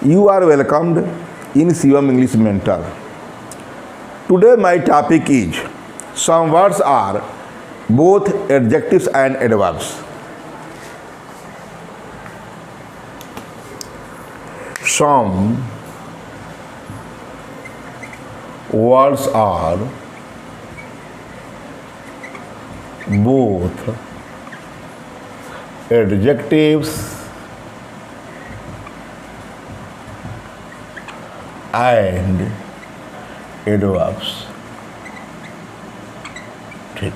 You are welcomed in Shivam English Mentor. Today my topic is some words are both adjectives and adverbs. Some words are both adjectives and adverbs. ठीक,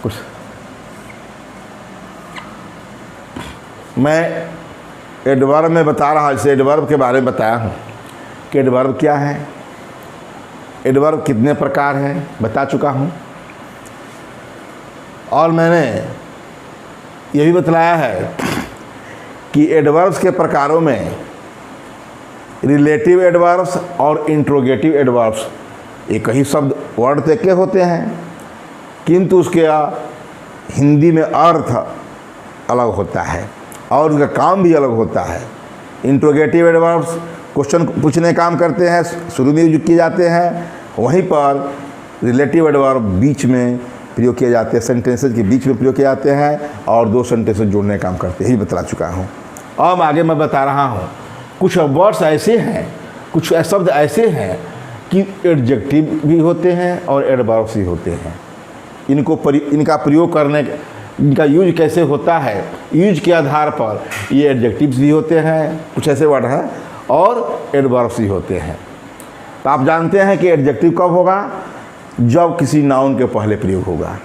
कुछ मैं adverb में बता रहा हूँ, इसे adverb के बारे में बताया हूँ कि एडवर्ब क्या है, एडवर्ब कितने प्रकार हैं बता चुका हूँ, और मैंने यह भी बतलाया है कि एडवर्ब्स के प्रकारों में रिलेटिव एडवर्ब्स और इंट्रोगेटिव एडवर्ब्स एक ही शब्द वर्ड तक के होते हैं, किंतु उसके हिंदी में अर्थ अलग होता है और उनका काम भी अलग होता है। इंट्रोगेटिव एडवर्ब्स क्वेश्चन पूछने काम करते हैं, शुरू में यूज किए जाते हैं, वहीं पर रिलेटिव एडवर्ब बीच में प्रयोग किए जाते हैं, सेंटेंसेस के बीच में प्रयोग किए जाते हैं और दो सेंटेंसेस जोड़ने का काम करते हैं, यही बता चुका हूँ। अब आगे मैं बता रहा हूँ कुछ वर्ड्स ऐसे हैं, कुछ शब्द ऐसे हैं कि एडजेक्टिव भी होते हैं और एडवर्ब्स भी होते हैं। इनका प्रयोग करने, इनका यूज कैसे होता है, यूज के आधार पर ये एडजेक्टिव्स भी होते हैं, कुछ ऐसे वर्ड हैं, और एडवर्ब्स भी होते हैं। तो आप जानते हैं कि एडजेक्टिव कब होगा, जब किसी नाउन के पहले प्रयोग होगा।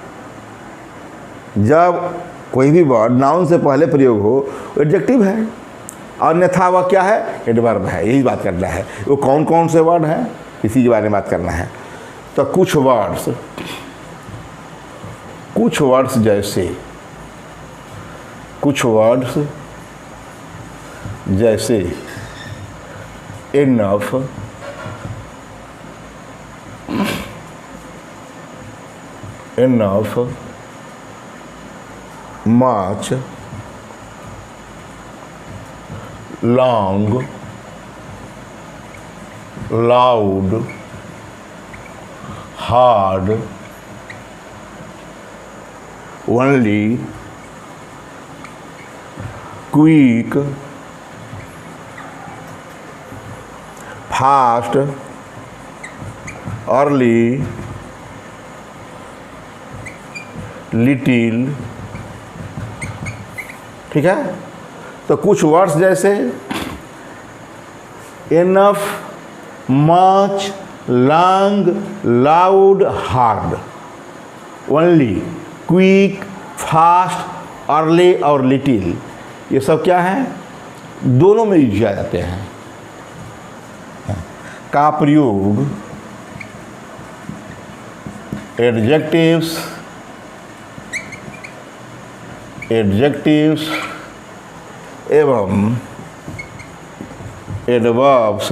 जब कोई भी वर्ड नाउन से पहले प्रयोग हो एडजेक्टिव है, और अन्यथा वह क्या है, एडवर्ब है। यही बात करना है। वो कौन कौन से वर्ड हैं इसी के बारे में बात करना है। तो कुछ वर्ड्स जैसे enough, much, long, loud, hard, only, quick, fast, early, little. ठीक है। तो कुछ वर्ड्स जैसे enough, much, long, loud, hard, only, quick, fast, early और लिटिल, ये सब क्या हैं, दोनों में यूज किया जाते हैं। का प्रयोग एडजेक्टिव्स एवं एडवर्ब्स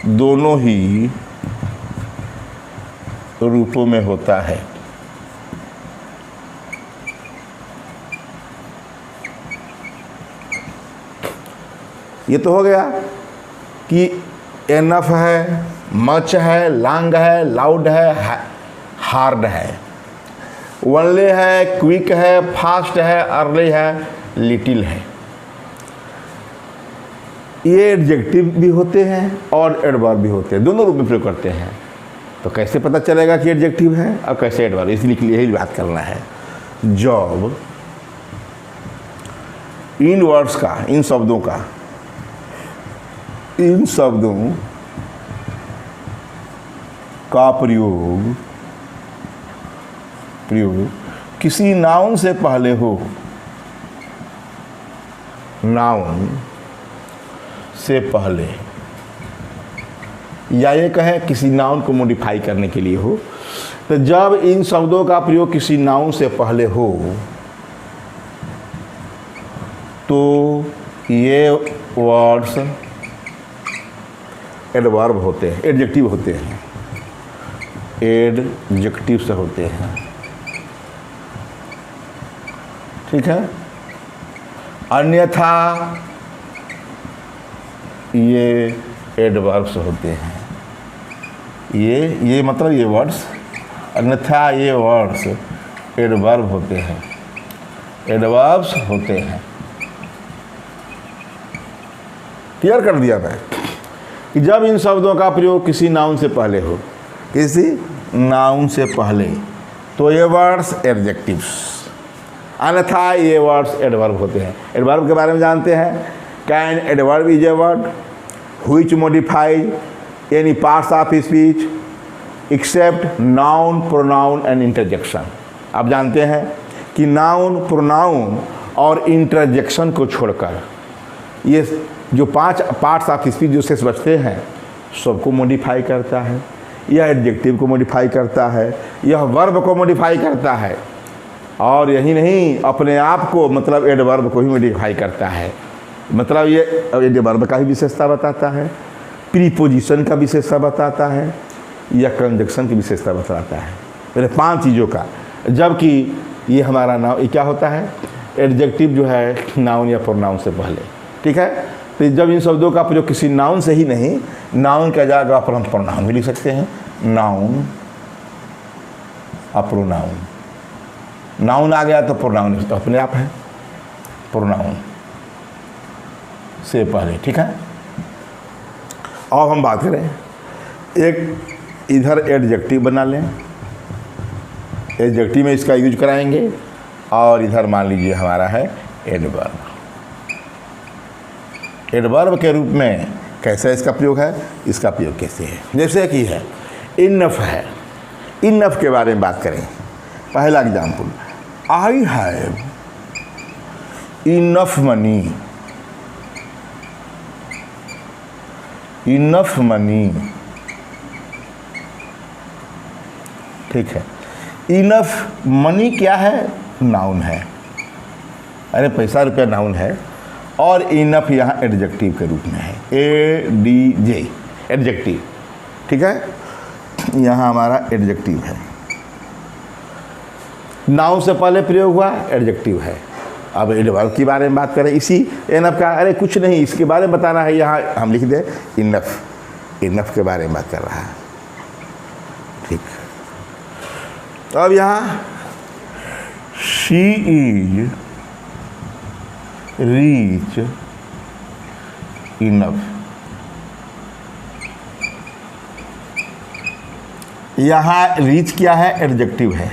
दोनों ही रूपों में होता है। ये तो हो गया कि एनफ है, मच है, लॉन्ग है, लाउड है, हार्ड है, ओनली है, क्विक है, फास्ट है, अर्ली है, लिटिल है। ये एडजेक्टिव भी होते हैं और एडवर्ब भी होते हैं, दोनों रूप में प्रयोग करते हैं। तो कैसे पता चलेगा कि एडजेक्टिव है और कैसे एडवर्ब, इसलिए यही बात करना है। जब इन वर्ड्स का, इन शब्दों का प्रयोग किसी नाउन से पहले हो, नाउन से पहले, या ये कहें किसी नाउन को मॉडिफाई करने के लिए हो, तो जब इन शब्दों का प्रयोग किसी नाउन से पहले हो तो ये वर्ड्स एडवर्ब होते हैं, एडजेक्टिव होते हैं, एडजेक्टिव से होते हैं। ठीक है। अन्यथा ये एडवर्ब्स होते हैं। ये मतलब ये वर्ड्स, अन्यथा ये वर्ड्स एडवर्ब होते हैं, एडवर्ब्स होते हैं। क्लियर कर दिया मैं कि जब इन शब्दों का प्रयोग किसी नाउन से पहले हो, किसी नाउन से पहले, तो ये वर्ड्स एडजेक्टिव्स, अन्यथा ये वर्ड्स एडवर्ब होते हैं। एडवर्ब के बारे में जानते हैं। Can adverb is a word which modifies any parts of speech except noun, pronoun and interjection. आप जानते हैं कि नाउन, प्रोनाउन और इंटरजेक्शन को छोड़कर ये जो 5 पार्ट्स ऑफ स्पीच जो शेष बचते हैं सबको मॉडिफाई करता है। यह एडजेक्टिव को मॉडिफाई करता है, यह वर्ब को मॉडिफाई करता है, और यही नहीं अपने आप को मतलब एडवर्ब को ही मॉडिफाई करता है। मतलब ये एडवर्ब का ही विशेषता बताता है, प्रीपोजिशन का विशेषता बताता है, या कंजक्शन की विशेषता बताता है। मेरे 5 चीज़ों का। जबकि ये हमारा नाउन ये क्या होता है, एडजेक्टिव जो है नाउन या प्रोनाउन से पहले। ठीक है, तो जब इन शब्दों का प्रयोग किसी नाउन से ही नहीं, नाउन के जगह पर हम प्रोनाउन भी लिख सकते हैं। नाउन और प्रोनाउन, नाउन आ गया तो प्रोनाउन तो अपने आप है, प्रोनाउन से पहले। ठीक है, अब हम बात करें, एक इधर एडजेक्टिव बना लें, एडजेक्टिव में इसका यूज कराएंगे, और इधर मान लीजिए हमारा है एडवर्ब। एडवर्ब के रूप में कैसे इसका प्रयोग है, इसका प्रयोग कैसे है, जैसे कि है इनफ है। इनफ के बारे में बात करें। पहला example, I have enough money. Enough money, ठीक है। इनफ मनी क्या है, नाउन है, अरे पैसा रुपया नाउन है, और इनफ यहाँ एडजेक्टिव के रूप में है, ADJ एडजेक्टिव। ठीक है, यहाँ हमारा एडजेक्टिव है, नाउन से पहले प्रयोग हुआ, एडजेक्टिव है। अब एडवर्ब के बारे में बात करें, इसी इनफ का, अरे कुछ नहीं इसके बारे में बताना है, यहाँ हम लिख दें इनफ, इनफ के बारे में बात कर रहा है। ठीक, अब यहाँ शी इज रीच इनफ, यहाँ रीच क्या है, एडजेक्टिव है।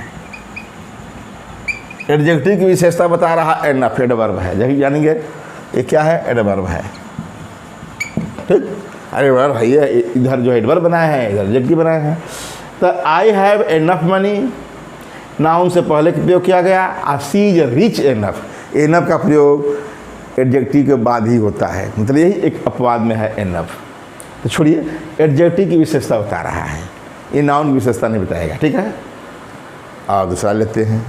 एडजेक्टिव की विशेषता बता रहा एनफ, एडवर्ब है, जानेंगे ये क्या है, एडवर्ब है। ठीक, एडवर्ब है, ये इधर जो एडवर्ब बनाया है, इधर एडजेक्टिव बनाया है। तो I have enough money, noun से पहले प्रयोग किया गया। She is rich enough, enough का प्रयोग एडजेक्टिव के बाद ही होता है, मतलब यही एक अपवाद में है एनफ। तो छोड़िए, एडजेक्टिव की विशेषता बता रहा है, ये नाउन की विशेषता नहीं बताएगा। ठीक है, और दूसरा लेते हैं।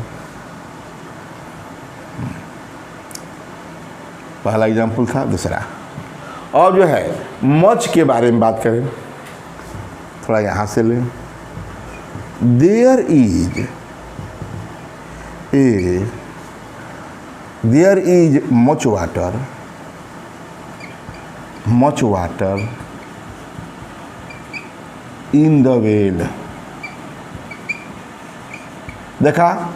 पहला एग्जाम्पल था, दूसरा। और जो है मच के बारे में बात करें, थोड़ा यहाँ से लें। There is much water, much water in the well. देखा,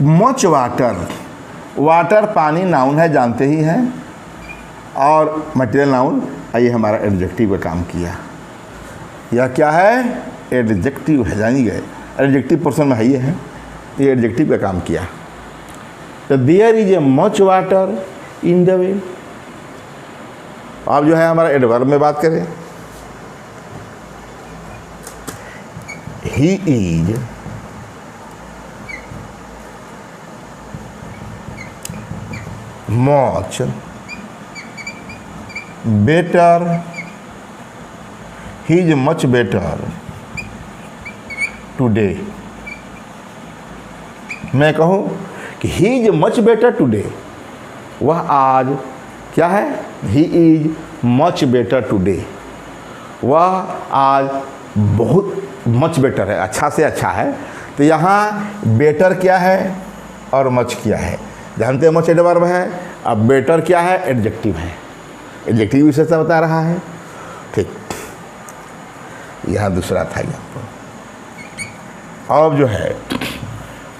मच वाटर, वाटर पानी नाउन है, जानते ही हैं, और मटेरियल नाउन, ये हमारा एडजेक्टिव का काम किया। यह क्या है, एडजेक्टिव है, जानी गए, एडजेक्टिव पोर्शन में है ये एडजेक्टिव का काम किया। तो there is a much water in the well. अब जो है हमारा एडवर्ब में बात करें, he is much better, he is much better today। मैं कहूँ कि he is much better today, वह आज क्या है, he is much better today, वह आज बहुत much better है, अच्छा से अच्छा है। तो यहाँ better क्या है और much क्या है, जानते हैं, मच एडवर्ब है, अब बेटर क्या है? एडजेक्टिव है, एडजेक्टिव विशेषता बता रहा है। ठीक, यहाँ दूसरा था एग्जाम्पल। अब जो है,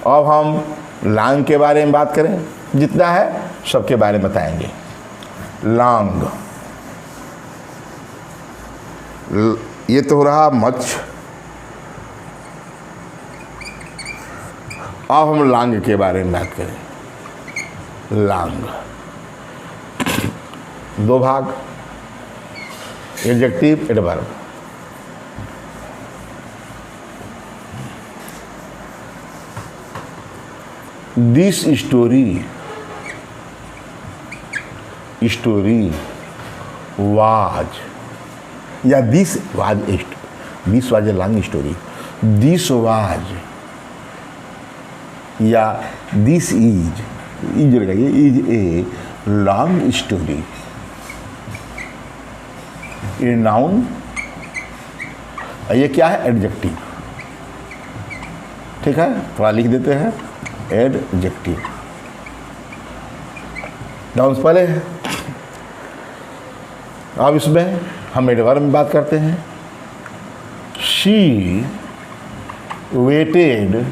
अब हम लॉन्ग के बारे में बात करें, जितना है सबके बारे में बताएंगे। लॉन्ग, ये तो हो रहा मच। अब हम लॉन्ग के बारे में बात करें। लॉन्ग दो भाग, adjective, adverb. This story was, या this was a long story. This was या दिस इज लगाइए, इज ए लॉन्ग स्टोरी। ये नाउन, ये क्या है? एडजेक्टिव। ठीक है, थोड़ा लिख देते हैं, एडजेक्टिव। नाउन पहले है। अब इसमें हम एडवर्ब में बात करते हैं। शी वेटेड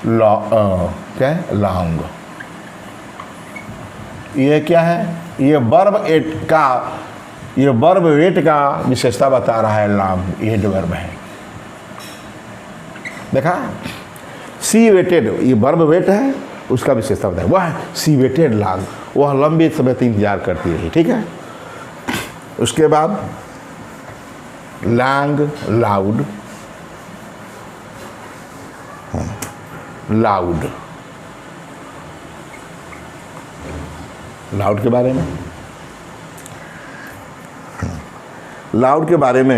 क्या है? लॉन्ग। ये क्या है? ये वर्ब एट का, ये वर्ब वेट का विशेषता बता रहा है लॉन्ग। ये एडवर्ब है, देखा? सी वेटेड, ये वर्ब वेट है, उसका विशेषता बताया वह सी वेटेड लॉन्ग, वह लंबे समय तक इंतजार करती रही। ठीक है, उसके बाद लॉन्ग, लाउड। लाउड, लाउड के बारे में, लाउड के बारे में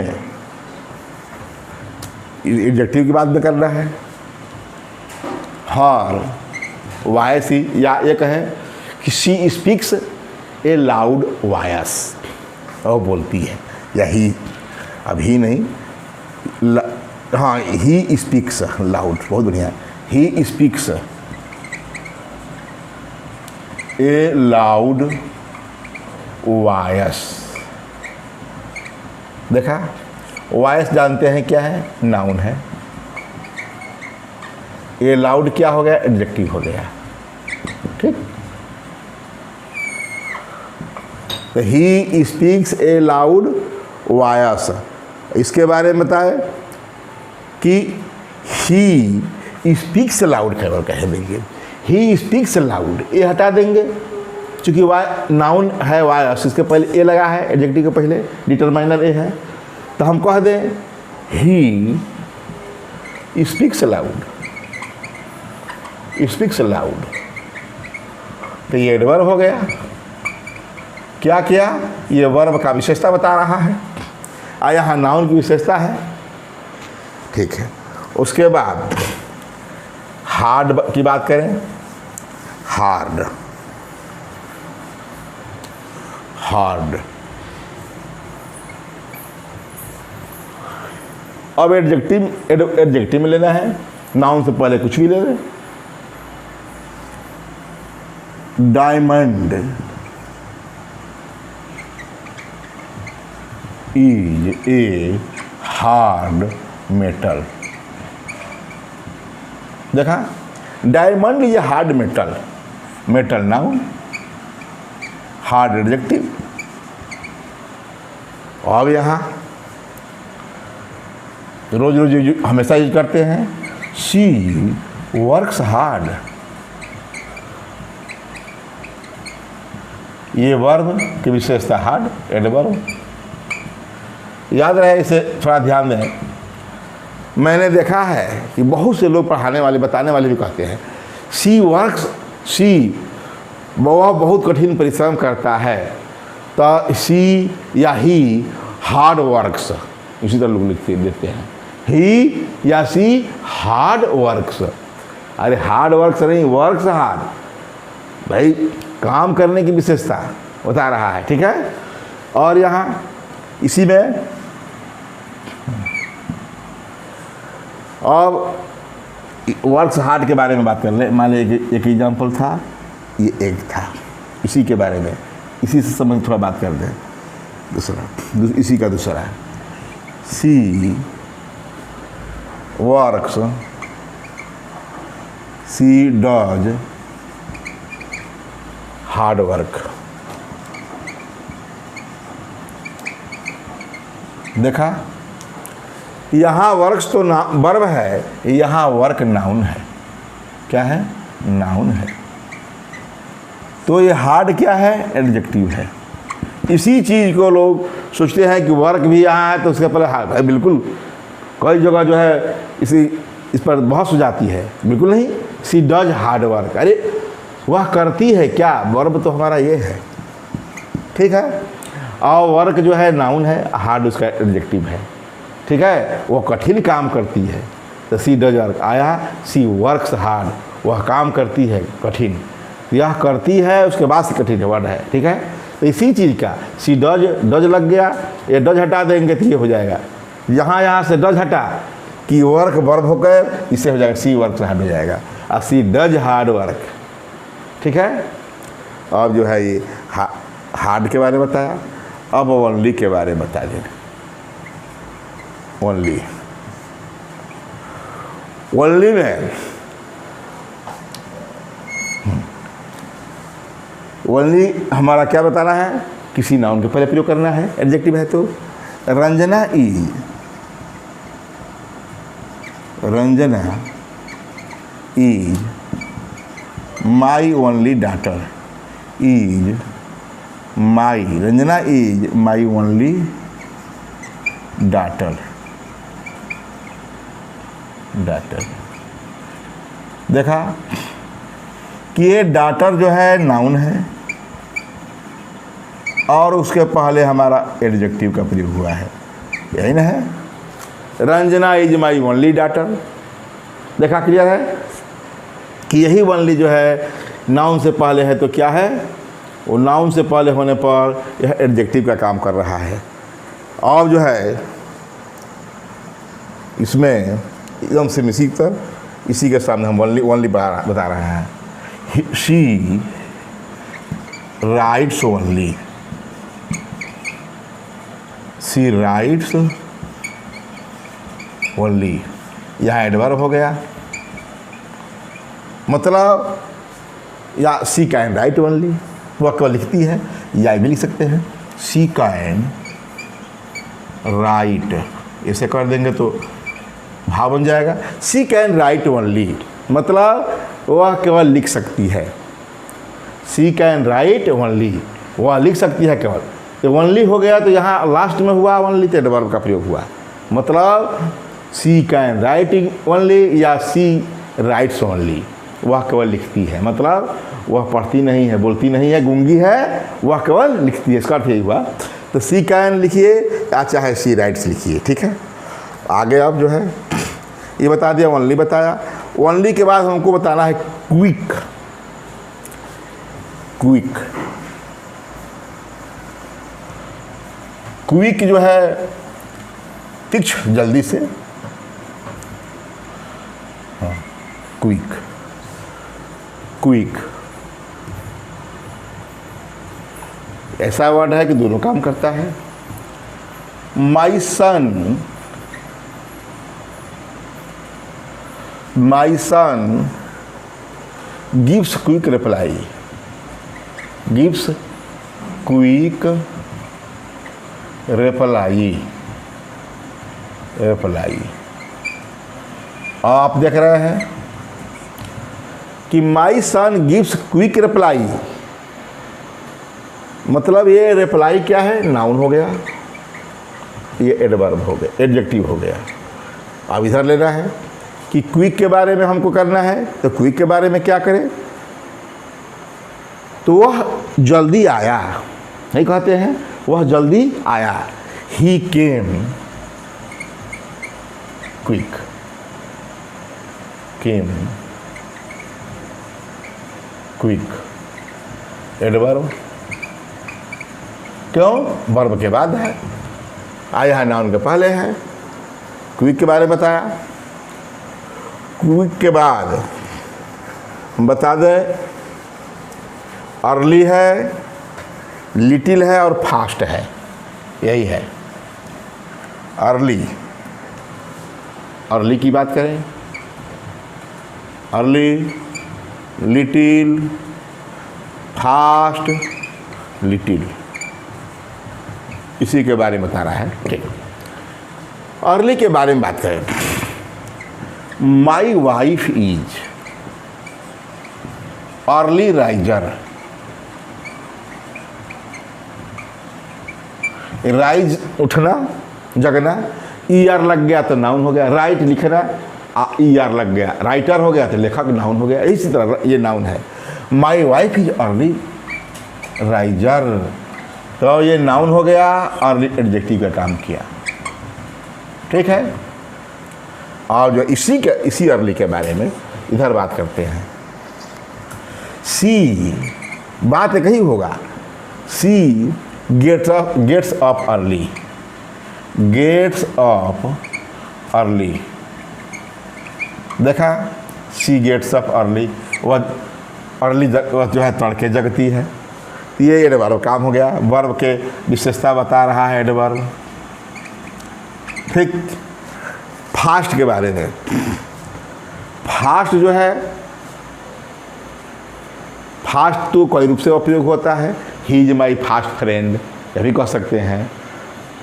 एडजेक्टिव की बात में करना है। हर वॉइस, या ये कहें कि she speaks A loud voice, वो बोलती है, या ही, अब ही नहीं, हाँ, ही स्पीक्स लाउड, बहुत बढ़िया। He speaks A loud voice. देखा, वॉइस जानते हैं क्या है? नाउन है। ये लाउड क्या हो गया? एडजेक्टिव हो गया। ठीक, तो he speaks A loud voice, इसके बारे में बताए कि ही स्पीक्स लाउड कह देंगे। ही स्पीक्स लाउड, ये हटा देंगे चूँकि नाउन है वॉइस, इसके पहले ए लगा है, एडजेक्टिव के पहले डिटरमाइनर ए है, तो हम कह दें he speaks loud, speaks loud. तो ये एडवर्ब हो गया। क्या किया? ये वर्ब का विशेषता बता रहा है, यहाँ नाउन की विशेषता है। ठीक है, उसके बाद हार्ड की बात करें। Hard, hard. अब एडजेक्टिव में लेना है, नाउन से पहले कुछ भी ले लें। Diamond is a hard metal. देखा, diamond is a hard metal, metal noun, hard adjective. अब यहाँ रोज रोज हमेशा यूज करते हैं, शी वर्क्स हार्ड। ये वर्ब की विशेषता हार्ड, एडवर्ब। याद रहे, इसे थोड़ा ध्यान दें। मैंने देखा है कि बहुत से लोग पढ़ाने वाले, बताने वाले भी कहते हैं सी वर्क्स, सी वह बहुत कठिन परिश्रम करता है, तो सी या ही हार्ड वर्क्स, इसी तरह लोग लिखते देते हैं, ही या सी हार्ड वर्क्स। अरे हार्ड वर्क्स नहीं, वर्क्स हार्ड, भाई काम करने की विशेषता बता रहा है। ठीक है, और यहाँ इसी में अब वर्क्स हार्ड के बारे में बात कर ले। मान लीजिए एक एग्जाम्पल था, ये एक था, इसी के बारे में, इसी से संबंधित थोड़ा बात कर दें। दूसरा इसी का दूसरा है, she works, she does hard work. देखा, यहाँ वर्क्स तो वर्ब है, यहाँ वर्क नाउन है। क्या है? नाउन है। तो ये हार्ड क्या है? एडजेक्टिव है। इसी चीज़ को लोग सोचते हैं कि वर्क भी यहाँ है तो उसके पहले हार्ड है। बिल्कुल, कई जगह जो है इस पर बहस हो जाती है। बिल्कुल नहीं। सी डज हार्ड वर्क, अरे वह करती है क्या? वर्ब तो हमारा ये है, ठीक है। और वर्क जो है नाउन है, हार्ड उसका एडजेक्टिव है, ठीक है। वो कठिन काम करती है, तो सी डज वर्क आया। सी वर्क्स हार्ड, वह काम करती है कठिन। यह करती है, उसके बाद से कठिन वर्ड है, ठीक है। तो इसी चीज़ का सी डज लग गया, ये डज हटा देंगे तो ये हो जाएगा। यहाँ से डज हटा कि वर्क वर्ब हो गए, इससे हो जाएगा सी वर्क्स हार्ड हो जाएगा। और सी डज हार्ड वर्क, ठीक है। अब जो है ये हार्ड के बारे में बताया। अब ओनली के बारे में बता दें। ओनली में ओनली हमारा क्या बताना है? किसी नाउन के पहले प्रयोग करना है, एडजेक्टिव है। तो Ranjana is my only daughter. Is my, Ranjana is my only daughter. देखा कि ये डॉटर जो है नाउन है और उसके पहले हमारा एडजेक्टिव का प्रयोग हुआ है, यही ना है। Ranjana is my only daughter. देखा, क्लियर है कि यही ओनली जो है नाउन से पहले है, तो क्या है? वो नाउन से पहले होने पर यह एडजेक्टिव का काम कर रहा है। और जो है इसमें एकदम से इसी के सामने हम ओनली बता रहे हैं। She writes only. She writes only, यहाँ एडवर्ब हो गया। मतलब या सी कैन राइट ओनली, वह केवल लिखती है, या भी लिख सकते हैं सी कैन राइट। ऐसे कर देंगे तो भाव बन जाएगा। सी कैन राइट ओनली, मतलब वह केवल लिख सकती है। सी कैन राइट ओनली, वह लिख सकती है केवल। तो ओनली हो गया, तो यहाँ लास्ट में हुआ ओनली, तो एडवर्ब का प्रयोग हुआ। मतलब सी कैन राइटिंग ओनली या सी राइट्स ओनली, वह केवल लिखती है। मतलब वह पढ़ती नहीं है, बोलती नहीं है, गूंगी है, वह केवल लिखती है। इसका अर्थ यही हुआ। तो सी कैन लिखिए या चाहे सी राइट्स लिखिए, ठीक है। आगे अब जो है ये बता दिया, ओनली बताया। ओनली के बाद हमको बताना है क्विक। क्विक जो है तीक्ष्ण, जल्दी से। हाँ, क्विक ऐसा वर्ड है कि दोनों काम करता है। My son gives quick reply. Gives quick reply. आप देख रहे हैं कि my son gives quick reply, मतलब ये रिप्लाई क्या है? नाउन हो गया, ये एडवर्ब हो गया, एडजेक्टिव हो गया। अब इधर लेना है कि क्विक के बारे में हमको करना है, तो क्विक के बारे में क्या करें? तो वह जल्दी आया, नहीं कहते हैं, वह जल्दी आया। ही केम क्विक। एडवर्ब, क्यों? वर्ब के बाद है, आया है नाउन के पहले है। क्विक के बारे में बताया। क्विक के बाद हम बता दें अर्ली है, लिटिल है और फास्ट है, यही है अर्ली। अर्ली की बात करें, अर्ली, लिटिल, फास्ट, लिटिल, इसी के बारे में बता रहा है। ठीक, अर्ली के बारे में बात करें। My wife is early riser. Rise उठना, जगना, ई आर लग गया तो नाउन हो गया। राइट लिखना, ई आर लग गया, राइटर हो गया तो लेखक नाउन हो गया। इसी तरह ये नाउन है। My wife is early riser, तो ये नाउन हो गया, अर्ली एडजेक्टिव का काम किया। ठीक है, और जो इसी अर्ली के बारे में इधर बात करते हैं। सी, बात एक ही होगा। She gets up early, gets up early. देखा, सी गेट्स अप अर्ली, वह अर्ली जो है तड़के जगती है। ये एडवर्ब काम हो गया, वर्ब के विशेषता बता रहा है एडवर्ब। ठीक, फास्ट के बारे में। फास्ट जो है, फास्ट तो कई रूप से उपयोग होता है। He is my fast friend, यह भी कह सकते हैं,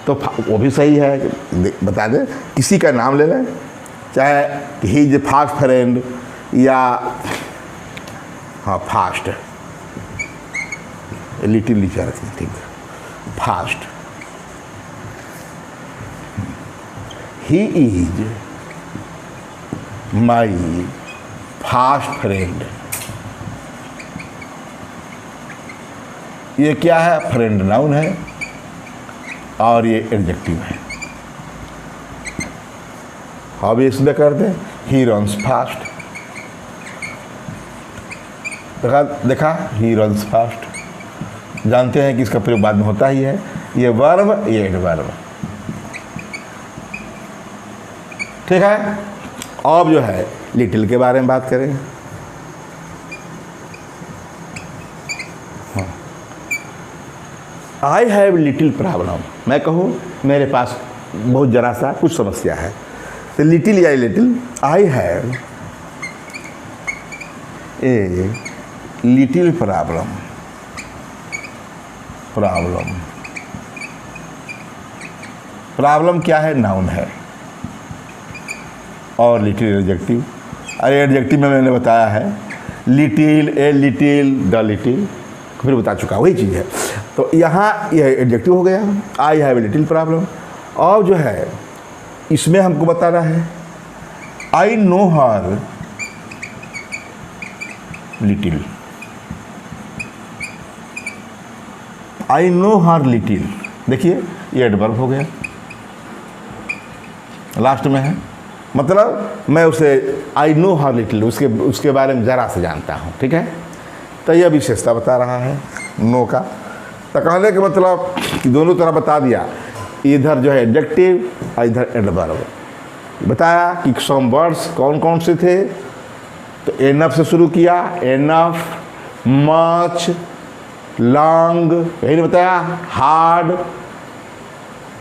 तो वो भी सही है। बता दें, किसी का नाम ले लें, चाहे ही इज फास्ट फ्रेंड या हाँ फास्ट, लिटिल लिखा रखते हैं। ठीक, fast. He is my fast friend, ये क्या है? फ्रेंड नाउन है और ये एडजेक्टिव है। अब इसमें कर दें, ही रन्स फास्ट। देखा, ही रन्स फास्ट। जानते हैं कि इसका प्रयोग बाद में होता ही है। ये वर्ब, ये एडवर्ब। ठीक है, अब जो है लिटिल के बारे में बात करें। आई हैव लिटिल प्रॉब्लम, मैं कहूँ मेरे पास बहुत जरा सा कुछ समस्या है, तो लिटिल या little, I have a little problem. Problem, problem क्या है? नाउन है और लिटिल एडजेक्टिव। अरे एडजेक्टिव में मैंने बताया है little, a little, the little, फिर बता चुका, वही चीज़ है। तो यहाँ यह एडजेक्टिव हो गया, I have a little problem. और जो है इसमें हमको बता रहा है I know her little, I know her little. देखिए ये एडवर्ब हो गया, लास्ट में है, मतलब मैं उसे आई नो हर लिटिल, उसके बारे में ज़रा से जानता हूँ। ठीक है, तो यह विशेषता बता रहा है नो का। तो कहने के मतलब कि दोनों तरह बता दिया, इधर जो है एडजेक्टिव और इधर एडवर्ब। बताया कि सम वर्ड्स कौन कौन से थे, तो एनफ से शुरू किया, एनफ, मच, लॉन्ग, यही नहीं बताया, hard,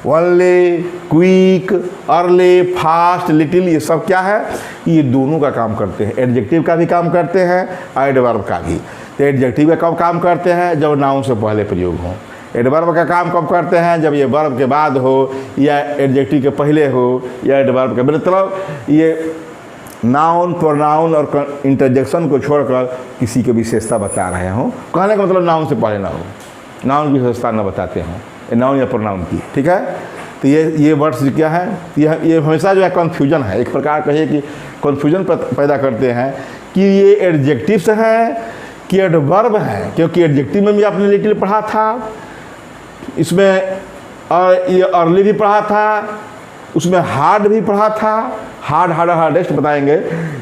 only, quick, early, fast, little, ये सब क्या है? ये दोनों का काम करते हैं। एडजेक्टिव का भी काम करते हैं और एडवर्ब का भी। तो एडजेक्टिव का कब काम करते हैं? जब नाउन से पहले प्रयोग हो। एडवर्ब का काम कब करते हैं? जब ये वर्ब के बाद हो या एडजेक्टिव के पहले हो या एडवर्ब के, मतलब ये नाउन, प्रोनाउन और इंटरजेक्शन को छोड़कर किसी की विशेषता बता रहे हों। कहने का मतलब नाउन से पहले ना हो, नाउन की विशेषता न बताते हों, नाउन या प्रोनाउन की। ठीक है, तो ये वर्ड्स क्या है? ये हमेशा जो है कन्फ्यूजन है, एक प्रकार कहिए कि कन्फ्यूजन पैदा करते हैं कि ये एडजेक्टिव्स हैं कि एडवर्ब है, क्योंकि एडजेक्टिव में भी आपने लिटिल पढ़ा था, इसमें और ये अर्ली भी पढ़ा था, उसमें हार्ड भी पढ़ा था। हार्डेस्ट बताएंगे,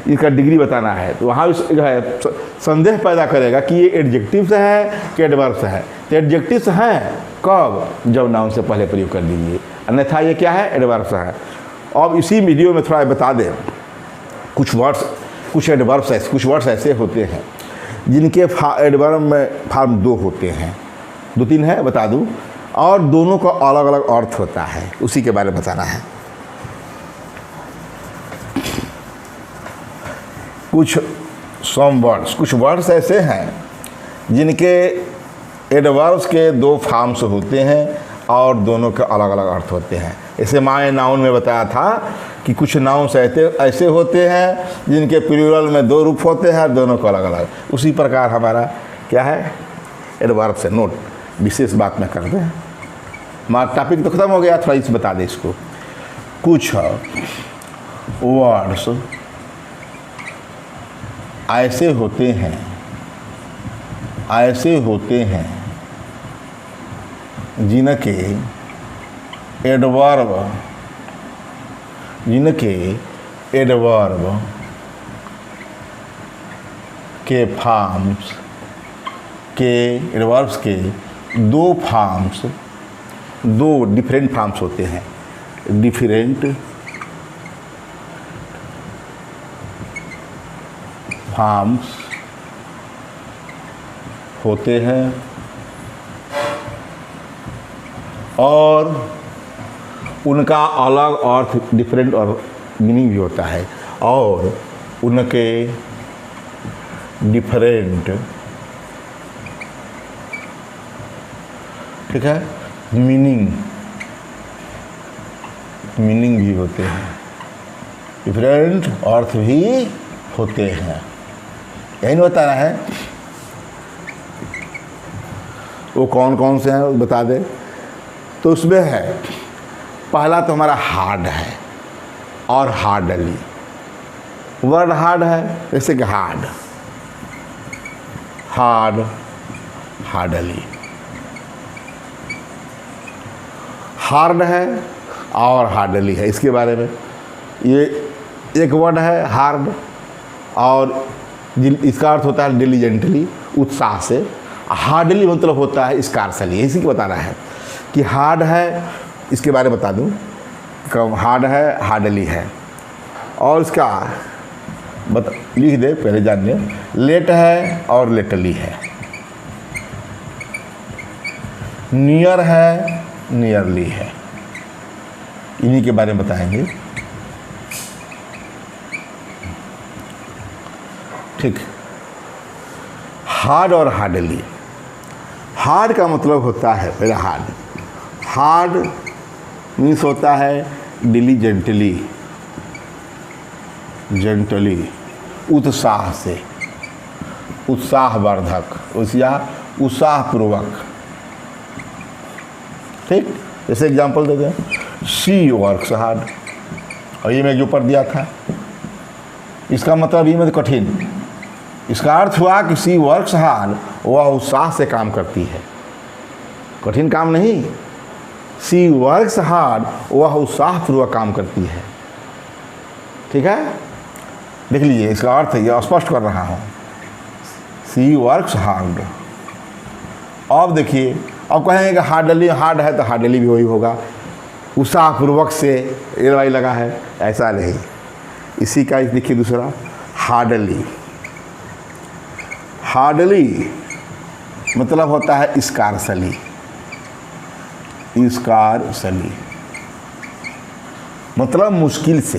इसका डिग्री बताना है, तो वहाँ जो है संदेह पैदा करेगा कि ये एडजेक्टिव से है कि एडवर्ब से है। तो एडजेक्टिव से हैं कब? जब नाउन से पहले प्रयोग कर दीजिए, अन्यथा ये क्या है? एडवर्ब से है। अब इसी वीडियो में थोड़ा बता दें कुछ वर्ड्स, कुछ एडवर्ब्स ऐसे, कुछ वर्ड्स ऐसे होते हैं जिनके एडवर्ब में फॉर्म 2 होते हैं, 2-3 है बता दूं, और दोनों का अलग अलग अर्थ होता है, उसी के बारे में बताना है। कुछ वर्ड्स ऐसे हैं जिनके एडवर्ब्स के 2 फॉर्म्स होते हैं और दोनों के अलग अलग अर्थ होते हैं। ऐसे माय नाउन में बताया था कि कुछ नाउन्स ऐसे होते हैं जिनके प्लूरल में 2 रूप होते हैं, दोनों को अलग अलग। उसी प्रकार हमारा क्या है, एडवर्ब से नोट विशेष बात में करते हैं। हमारा टॉपिक तो खत्म हो गया, थोड़ा इस बता दें इसको। कुछ वर्ड्स ऐसे होते हैं जिनके एडवर्ब के फॉर्म्स के 2 फॉर्म्स, 2 डिफरेंट फॉर्म्स होते हैं, डिफरेंट फॉर्म्स होते हैं और उनका अलग अर्थ डिफरेंट और मीनिंग भी होता है, और उनके डिफरेंट, ठीक है, मीनिंग भी होते हैं, डिफरेंट अर्थ भी होते हैं। यही नहीं बताना है। वो कौन कौन से हैं वो बता दे। तो उसमें है, पहला तो हमारा हार्ड है और हार्डली। वर्ड हार्ड है, जैसे कि हार्डली। हार्ड है और हार्डली है। इसके बारे में ये एक वर्ड है हार्ड, और इसका अर्थ होता है डिलीजेंटली, उत्साह से। हार्डली मतलब होता है स्कार्सली। इसी को बताना है कि हार्ड है, इसके बारे में बता दूं, कब हार्ड है, हार्डली है। और इसका लिख दे, पहले जान ले। लेट है और लेटली है। नियर है, नियरली है। इन्हीं के बारे में बताएंगे। ठीक, हार्ड और हार्डली। हार्ड का मतलब होता है, पहले हार्ड मीन्स होता है डिलीजेंटली, उत्साह से, उत्साहवर्धक, उत्साहपूर्वक। ठीक, जैसे एग्जांपल देते हैं, शी वर्क्स हार्ड, और ये मैं जो ऊपर दिया था, इसका मतलब ये मतलब कठिन। इसका अर्थ हुआ कि शी वर्क्स हार्ड, वह उत्साह से काम करती है, कठिन काम नहीं। शी वर्क्स हार्ड, वह उत्साहपूर्वक काम करती है। ठीक है, देख लीजिए इसका अर्थ है, यह स्पष्ट कर रहा हूँ। She works hard. अब देखिए, अब कहेंगे कि हार्डली, हार्ड है तो हार्डली भी वही होगा, उत्साहपूर्वक से एल वाई लगा है, ऐसा नहीं। इसी का देखिए दूसरा, हार्डली। हार्डली मतलब होता है स्कार्सली, मतलब मुश्किल से।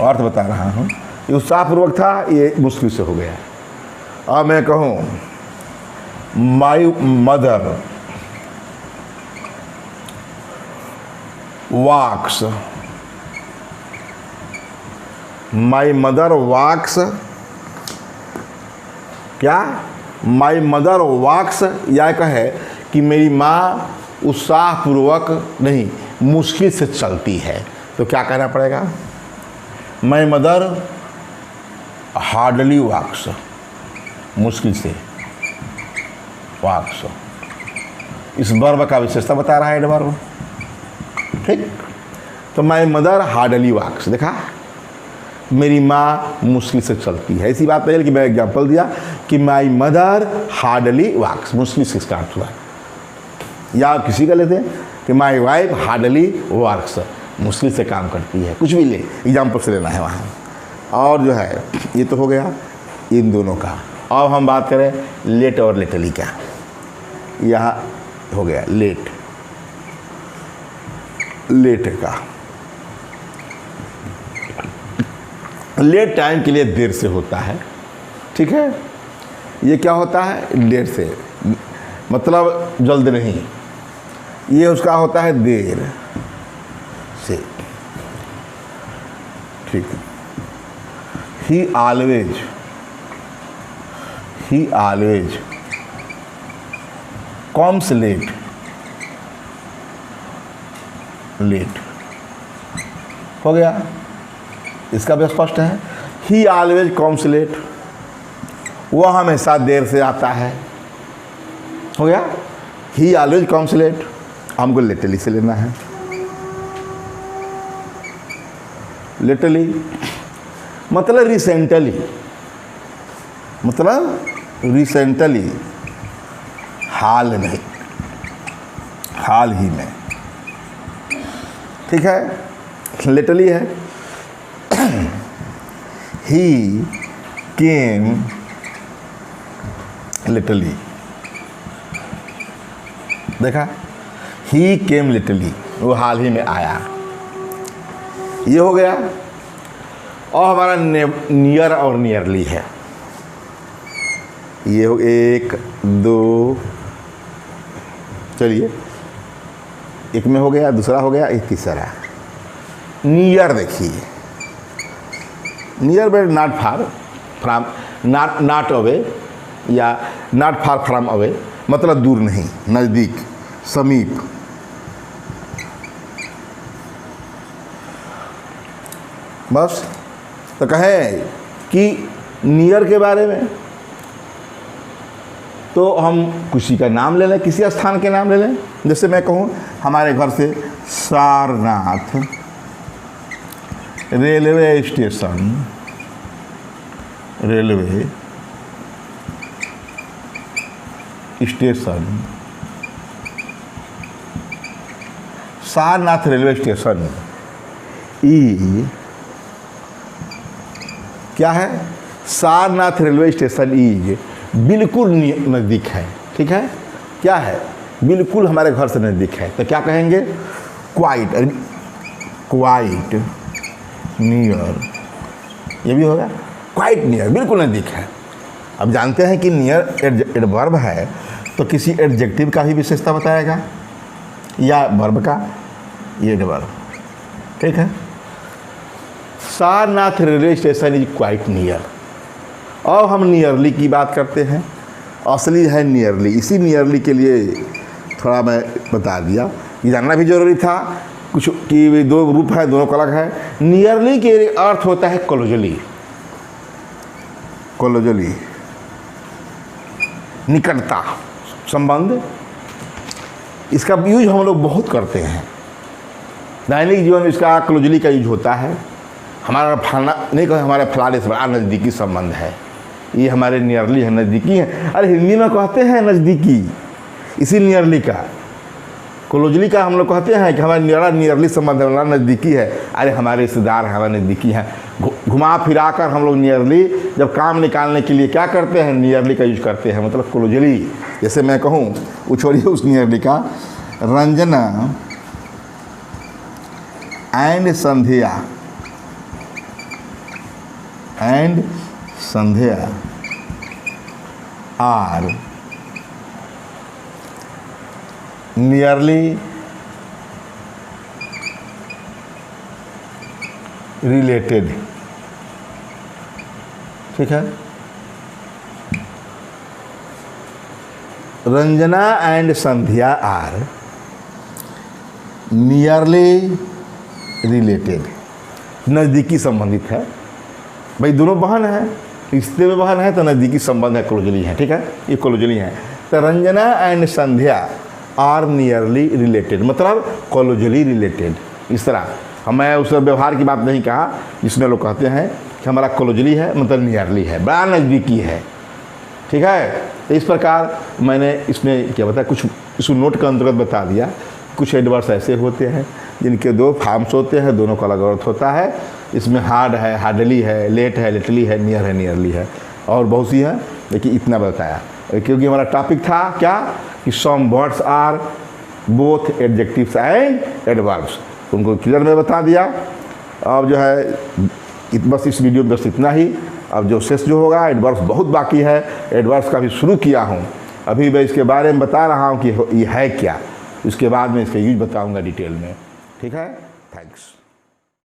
अर्थ बता रहा हूँ, ये उत्साहपूर्वक था, ये मुश्किल से हो गया। अब मैं कहूँ my mother walks, my mother वॉक्स, क्या माई मदर वॉक्स, या कहे कि मेरी माँ उत्साहपूर्वक नहीं, मुश्किल से चलती है, तो क्या कहना पड़ेगा, माई मदर हार्डली वॉक्स, मुश्किल से वॉक्स। इस वर्ब का विशेषता बता रहा है एडवर्ब। ठीक, तो माई मदर हार्डली वॉक्स, देखा, मेरी माँ मुश्किल से चलती है। ऐसी बात नहीं कि मैं एग्जांपल दिया कि माई मदर हार्डली वॉक्स, मुश्किल से स्टार्ट हुआ। या किसी का लेते हैं कि माई वाइफ हार्डली वर्क्स, मुश्किल से काम करती है, कुछ भी ले, एग्जाम्पल से लेना है वहाँ। और जो है ये तो हो गया इन दोनों का। अब हम बात करें लेट और लेटली का। यहाँ हो गया लेट, लेट का। लेट टाइम के लिए देर से होता है, ठीक है। ये क्या होता है? देर से, मतलब जल्द नहीं। ये उसका होता है देर से, ठीक है। He always comes late, late हो गया। इसका भी स्पष्ट है। ही ऑलवेज कम्स लेट, वह हमेशा देर से आता है, हो गया। ही ऑलवेज कम्स लेट, हमको लेटली से लेना है। लेटली मतलब रिसेंटली, मतलब रिसेंटली, हाल नहीं, हाल ही में, ठीक है। लेटली है। ही केम लिटली, देखा, ही केम लिटली, वो हाल ही में आया। ये हो गया। और हमारा नियर और नियरली है। ये हो 1 2, चलिए एक में हो गया, दूसरा हो गया, एक तीसरा। नियर देखिए, near but not far from, not away या नॉट फार फ्रॉम अवे, मतलब दूर नहीं, नज़दीक, समीप। बस तो कहें कि नियर के बारे में तो हम किसी का नाम ले लें, किसी स्थान के नाम ले लें। जैसे मैं कहूँ हमारे घर से Sarnath railway station, railway station, Sarnath railway station ई क्या है? सारनाथ रेलवे स्टेशन ई बिल्कुल नज़दीक है, ठीक है। क्या है? बिल्कुल हमारे घर से नज़दीक है। तो क्या कहेंगे? क्वाइट, क्वाइट नियर, ये भी होगा क्वाइट नियर, बिल्कुल नज़दीक है। अब जानते हैं कि नियर एडवर्ब है तो किसी एडजेक्टिव का भी विशेषता बताएगा या वर्ब का, ये एडवर्ब, ठीक है। Sarnath railway station is quite near. और हम नियरली की बात करते हैं। असली है नियरली, इसी नियरली के लिए थोड़ा मैं बता दिया, ये जानना भी जरूरी था कुछ कि दो रूप है, दोनों का अलग है। नियरली के अर्थ होता है क्लोजली, क्लोजली निकटता, संबंध। इसका यूज हम लोग बहुत करते हैं दैनिक जीवन में, इसका क्लोजली का यूज होता है। हमारा फलाना नहीं कहे, हमारे फलाने से बड़ा नज़दीकी संबंध है, ये हमारे नियरली है, नज़दीकी है। अरे हिंदी में कहते हैं नज़दीकी, इसी नियरली का। क्लोजली का हम लोग कहते हैं कि हमारा नियरली संबंध है, हमारा नज़दीकी है। अरे हमारे रिश्तेदार हैं, हमारे नज़दीकी हैं। घुमा फिरा कर हम लोग नियरली, जब काम निकालने के लिए क्या करते हैं? नियरली का यूज करते हैं, मतलब क्लोजली। जैसे मैं कहूँ, वो छोड़िए उस नियरली का, Ranjana and Sandhya, and Sandhya are nearly related, ठीक है। Ranjana and Sandhya are nearly related, नज़दीकी संबंधित है। भाई दोनों बहन है, रिश्ते में बहन है तो नज़दीकी संबंध है, क्लोजली है, ठीक है। ये क्लोजली है। तो Ranjana and Sandhya are nearly related, मतलब क्लोजली रिलेटेड। इस तरह मैं उस व्यवहार की बात नहीं कहा जिसमें लोग कहते हैं कि हमारा क्लोजली है, मतलब नियरली है, बड़ा नज़दीकी है, ठीक है। तो इस प्रकार मैंने इसमें क्या बताया, कुछ इसको नोट का अंतर्गत बता दिया। कुछ एडवर्ब्स ऐसे होते हैं जिनके दो फॉर्म्स होते हैं, दोनों का अलग अर्थ होता है। इसमें हार्ड है, हार्डली है, लेट है, लेटली है, नियरली है, और बहुत सी है, लेकिन इतना बताया क्योंकि हमारा टॉपिक था क्या कि some words are both adjectives and adverbs, उनको क्लियर में बता दिया। अब जो है बस इस वीडियो में बस इतना ही। अब जो शेष जो होगा एडवर्ब्स बहुत बाकी है, एडवर्ब्स का भी शुरू किया हूँ, अभी मैं इसके बारे में बता रहा हूँ कि ये है क्या, इसके बाद में इसका यूज बताऊँगा डिटेल में। ठीक है, थैंक्स।